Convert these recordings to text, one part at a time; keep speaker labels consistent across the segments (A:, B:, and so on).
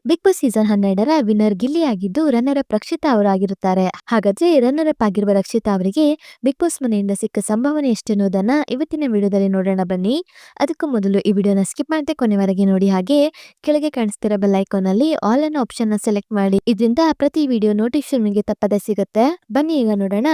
A: Big Boss season 12ರ winner Gilli ಆಗಿದ್ದು runner up Rakshita ಅವರಾಗಿರುತ್ತಾರೆ. ಹಾಗಾದ್ರೆ ರನ್ನರ್ ಅಪ್ ಆಗಿರುವ ರಕ್ಷಿತಾ ಅವರಿಗೆ ಬಿಗ್ ಬಾಸ್ ಮನೆಯಿಂದ ಸಿಕ್ಕ ಸಂಭಾವನೆ ಎಷ್ಟೆನ್ನುವುದನ್ನ ಇವತ್ತಿನ ವಿಡಿಯೋದಲ್ಲಿ ನೋಡೋಣ ಬನ್ನಿ. ಅದಕ್ಕೂ ಮೊದಲು ಈ ವಿಡಿಯೋನ ಸ್ಕಿಪ್ ಮಾಡದೆ ಕೊನೆವರೆಗೆ ನೋಡಿ, ಹಾಗೆ ಕೆಳಗೆ ಕಾಣಿಸ್ತಿರೋ ಬೆಲ್ ಐಕಾನ್ ಅಲ್ಲಿ ಆಲ್ ಅನ್ನೋ ಆಪ್ಷನ್ ನ ಸೆಲೆಕ್ಟ್ ಮಾಡಿ. ಇದರಿಂದ ಪ್ರತಿ ವಿಡಿಯೋ ನೋಟಿಫಿಕೇಶನ್ ನಿಮಗೆ ತಪ್ಪದೆ ಸಿಗುತ್ತೆ. ಬನ್ನಿ ಈಗ ನೋಡೋಣ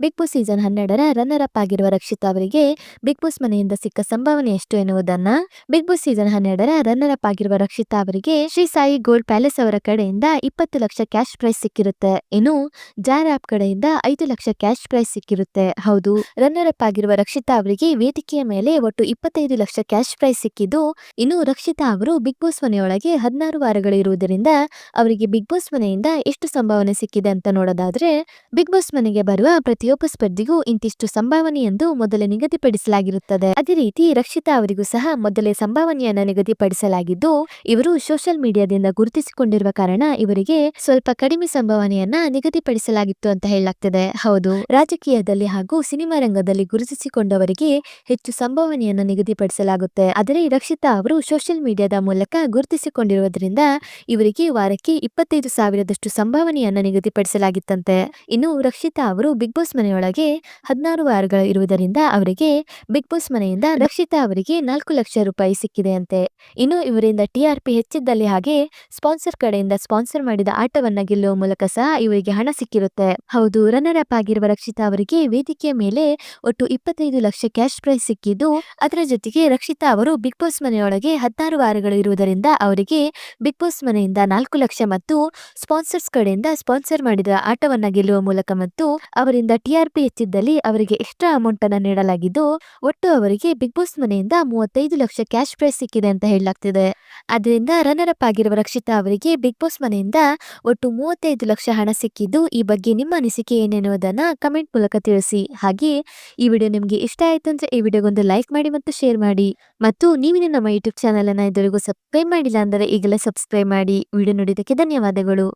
A: ಬಿಗ್ ಬಾಸ್ ಸೀಸನ್ 12ರ ರನ್ನರ್ ಅಪ್ ಆಗಿರುವ ರಕ್ಷಿತಾ ಅವರಿಗೆ ಬಿಗ್ ಬಾಸ್ ಮನೆಯಿಂದ ಸಿಕ್ಕ ಸಂಭಾವನೆ ಎಷ್ಟು ಎನ್ನುವುದನ್ನ. ಬಿಗ್ ಬಾಸ್ ಸೀಸನ್ 12ರ ರನ್ನರ್ ಅಪ್ ಆಗಿರುವ ರಕ್ಷಿತಾ ಅವರಿಗೆ ಶ್ರೀ ಸಾಯಿ ಗೋಲ್ಡ್ ಪ್ಯಾಲೇಸ್ ಅವರ ಕಡೆಯಿಂದ 20 ಲಕ್ಷ ಕ್ಯಾಶ್ ಪ್ರೈಸ್ ಸಿಕ್ಕಿರುತ್ತೆ. ಇನ್ನು ಜಾರ್ ಆಪ್ ಕಡೆಯಿಂದ 5 ಲಕ್ಷ ಕ್ಯಾಶ್ ಪ್ರೈಸ್ ಸಿಕ್ಕಿರುತ್ತೆ. ಹೌದು, ರನ್ನರ್ ಅಪ್ ಆಗಿರುವ ರಕ್ಷಿತಾ ಅವರಿಗೆ ವೇದಿಕೆಯ ಮೇಲೆ ಒಟ್ಟು 25 ಲಕ್ಷ ಕ್ಯಾಶ್ ಪ್ರೈಸ್ ಸಿಕ್ಕಿದ್ದು, ಇನ್ನು ರಕ್ಷಿತಾ ಅವರು ಬಿಗ್ ಬಾಸ್ ಮನೆಯೊಳಗೆ 16 ವಾರಗಳಿರುವುದರಿಂದ ಅವರಿಗೆ ಬಿಗ್ ಬಾಸ್ ಮನೆಯಿಂದ ಎಷ್ಟು ಸಂಭಾವನೆ ಸಿಕ್ಕಿದೆ ಅಂತ ನೋಡೋದಾದ್ರೆ, ಬಿಗ್ ಬಾಸ್ ಮನೆಗೆ ಬರುವ ಪ್ರತಿಯೊಬ್ಬ ಸ್ಪರ್ಧಿಗೂ ಇಂತಿಷ್ಟು ಸಂಭಾವನೆ ಎಂದು ಮೊದಲೇ ನಿಗದಿಪಡಿಸಲಾಗಿರುತ್ತದೆ. ಅದೇ ರೀತಿ ರಕ್ಷಿತಾ ಅವರಿಗೂ ಸಹ ಮೊದಲೇ ಸಂಭಾವನೆಯನ್ನ ನಿಗದಿಪಡಿಸಲಾಗಿದ್ದು, ಇವರು ಸೋಷಿಯಲ್ ಮೀಡಿಯಾದಿಂದ ಗುರುತಿಸಿಕೊಂಡಿರುವ ಕಾರಣ ಇವರಿಗೆ ಸ್ವಲ್ಪ ಕಡಿಮೆ ಸಂಭಾವನೆಯನ್ನ ನಿಗದಿಪಡಿಸಲಾಗಿತ್ತು ಅಂತ ಹೇಳಲಾಗ್ತಿದೆ. ಹೌದು, ರಾಜಕೀಯದಲ್ಲಿ ಹಾಗೂ ಸಿನಿಮಾ ರಂಗದಲ್ಲಿ ಗುರುತಿಸಿಕೊಂಡವರಿಗೆ ಹೆಚ್ಚು ಸಂಭಾವನೆಯನ್ನ ನಿಗದಿಪಡಿಸಲಾಗುತ್ತೆ. ಆದರೆ ರಕ್ಷಿತಾ ಅವರು ಸೋಷಿಯಲ್ ಮೀಡಿಯಾದ ಮೂಲಕ ಗುರುತಿಸಿಕೊಂಡಿರುವುದರಿಂದ ಇವರಿಗೆ ವಾರಕ್ಕೆ 25,000ದಷ್ಟು ಸಂಭಾವನೆಯನ್ನ ನಿಗದಿಪಡಿಸಲಾಗಿತ್ತಂತೆ. ಇನ್ನು ರಕ್ಷಿತಾ ಅವರು ಬಿಗ್ ಬಾಸ್ ಮನೆಯೊಳಗೆ 16 ವಾರಗಳು ಇರುವುದರಿಂದ ಅವರಿಗೆ ಬಿಗ್ ಬಾಸ್ ಮನೆಯಿಂದ ರಕ್ಷಿತಾ ಅವರಿಗೆ 4 ಲಕ್ಷ ರೂಪಾಯಿ ಸಿಕ್ಕಿದೆ ಅಂತೆ. ಇನ್ನು ಇವರಿಂದ ಟಿಆರ್ಪಿ ಹೆಚ್ಚಿದ್ದಲ್ಲಿ ಹಾಗೆ ಸ್ಪಾನ್ಸರ್ ಕಡೆಯಿಂದ ಸ್ಪಾನ್ಸರ್ ಮಾಡಿದ ಆಟವನ್ನ ಗೆಲ್ಲುವ ಮೂಲಕ ಸಹ ಇವರಿಗೆ ಹಣ ಸಿಕ್ಕಿರುತ್ತೆ. ಹೌದು, ರನ್ನರ್ ಅಪ್ ಆಗಿರುವ ರಕ್ಷಿತಾ ಅವರಿಗೆ ವೇದಿಕೆಯ ಮೇಲೆ ಒಟ್ಟು 25 ಲಕ್ಷ ಕ್ಯಾಶ್ ಪ್ರೈಸ್ ಸಿಕ್ಕಿದ್ದು, ಅದರ ಜೊತೆಗೆ ರಕ್ಷಿತಾ ಅವರು ಬಿಗ್ ಬಾಸ್ ಮನೆಯೊಳಗೆ 16 ವಾರಗಳು ಇರುವುದರಿಂದ ಅವರಿಗೆ ಬಿಗ್ ಬಾಸ್ ಮನೆಯಿಂದ 4 ಲಕ್ಷ ಮತ್ತು ಸ್ಪಾನ್ಸರ್ಸ್ ಕಡೆಯಿಂದ ಸ್ಪಾನ್ಸರ್ ಮಾಡಿದ ಆಟವನ್ನ ಗೆಲ್ಲುವ ಮೂಲಕ ಮತ್ತು ಅವರಿಂದ ಟಿಆರ್ಪಿ ಹೆಚ್ಚಿದ್ದಲ್ಲಿ ಅವರಿಗೆ ಎಕ್ಸ್ಟ್ರಾ ಅಮೌಂಟ್ ಅನ್ನ ನೀಡಲಾಗಿದ್ದು, ಒಟ್ಟು ಅವರಿಗೆ ಬಿಗ್ ಬಾಸ್ ಮನೆಯಿಂದ 35 ಲಕ್ಷ ಕ್ಯಾಶ್ ಪ್ರೈಸ್ ಸಿಕ್ಕಿದೆ ಅಂತ ಹೇಳಲಾಗ್ತಿದೆ. ಅದರಿಂದ ರನ್ನರ್ ಅಪ್ ಆಗಿರುವ ರಕ್ಷಿತಾ ಅವರಿಗೆ ಬಿಗ್ ಬಾಸ್ ಮನೆಯಿಂದ ಒಟ್ಟು 35 ಲಕ್ಷ ಹಣ ಸಿಕ್ಕಿದ್ದು, ಈ ಬಗ್ಗೆ ನಿಮ್ಮ ಅನಿಸಿಕೆ ಏನೆನ್ನುವುದನ್ನ ಕಮೆಂಟ್ ಮೂಲಕ ತಿಳಿಸಿ. ಹಾಗೆ ಈ ವಿಡಿಯೋ ನಿಮಗೆ ಇಷ್ಟ ಆಯ್ತು ಅಂದ್ರೆ ಈ ವಿಡಿಯೋಗೊಂದು ಲೈಕ್ ಮಾಡಿ ಮತ್ತು ಶೇರ್ ಮಾಡಿ. ಮತ್ತು ನೀವು ನಮ್ಮ ಯೂಟ್ಯೂಬ್ ಚಾನಲ್ ಅನ್ನ ಇದುವರೆಗೂ ಸಬ್ಸ್ಕ್ರೈಬ್ ಮಾಡಿಲ್ಲ ಅಂದರೆ ಈಗಲೇ ಸಬ್ಸ್ಕ್ರೈಬ್ ಮಾಡಿ. ವಿಡಿಯೋ ನೋಡಿದ್ದಕ್ಕೆ ಧನ್ಯವಾದಗಳು.